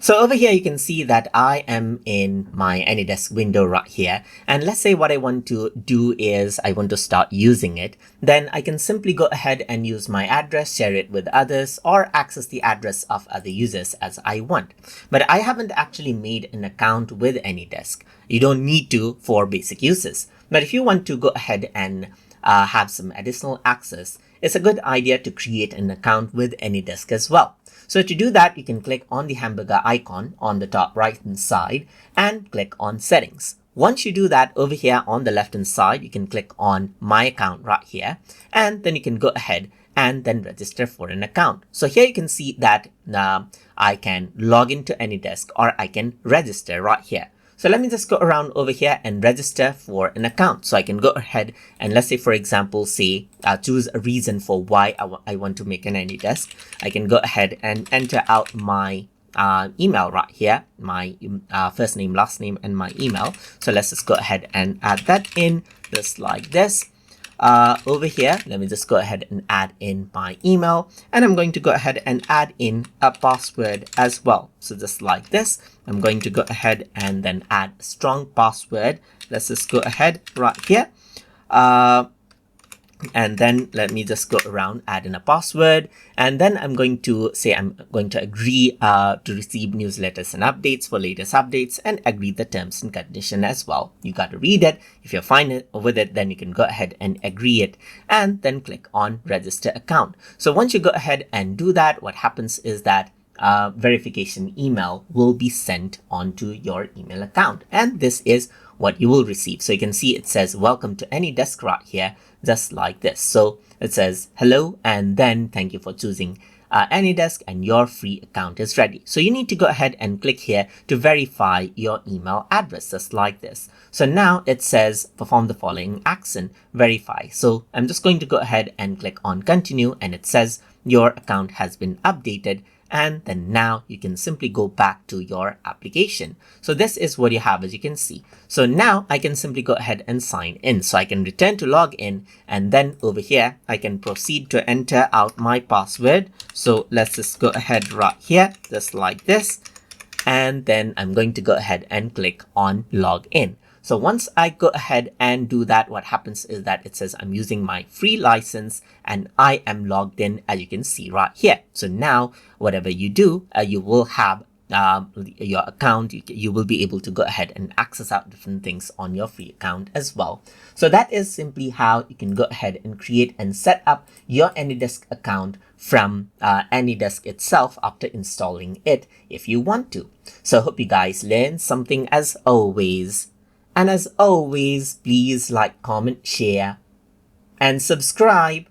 So over here, you can see that I am in my AnyDesk window right here. And let's say what I want to do is I want to start using it. Then I can simply go ahead and use my address, share it with others, or access the address of other users as I want. But I haven't actually made an account with AnyDesk. You don't need to for basic uses. But if you want to go ahead and have some additional access, it's a good idea to create an account with AnyDesk as well. So to do that, you can click on the hamburger icon on the top right hand side and click on settings. Once you do that, over here on the left hand side, you can click on my account right here, and then you can go ahead and then register for an account. So here you can see that I can log into AnyDesk or I can register right here. So let me just go around over here and register for an account. So I can go ahead and let's say, for example, choose a reason for why I want to make an AnyDesk. I can go ahead and enter out my email right here, my first name, last name, and my email. So let's just go ahead and add that in just like this. Over here, let me just go ahead and add in my email, and I'm going to go ahead and add in a password as well. So just like this, I'm going to go ahead and then add a strong password. Let's just go ahead right here. And then let me just go around, add in a password, and then I'm going to say I'm going to agree to receive newsletters and updates for latest updates, and agree the terms and condition as well. You got to read it. If you're fine with it, then you can go ahead and agree it, and then click on register account. So once you go ahead and do that, what happens is that verification email will be sent onto your email account, and this is what you will receive. So you can see it says welcome to AnyDesk right here, just like this. So it says hello, and then thank you for choosing AnyDesk, and your free account is ready. So you need to go ahead and click here to verify your email address, just like this. So now it says perform the following action, verify. So I'm just going to go ahead and click on continue, and it says your account has been updated. And then now you can simply go back to your application. So this is what you have, as you can see. So now I can simply go ahead and sign in. So I can return to log in, and then over here, I can proceed to enter out my password. So let's just go ahead right here, just like this. And then I'm going to go ahead and click on log in. So once I go ahead and do that, what happens is that it says I'm using my free license and I am logged in, as you can see right here. So now whatever you do, you will have your account. You will be able to go ahead and access out different things on your free account as well. So that is simply how you can go ahead and create and set up your AnyDesk account from AnyDesk itself after installing it if you want to. So I hope you guys learned something as always. And as always, please like, comment, share, and subscribe.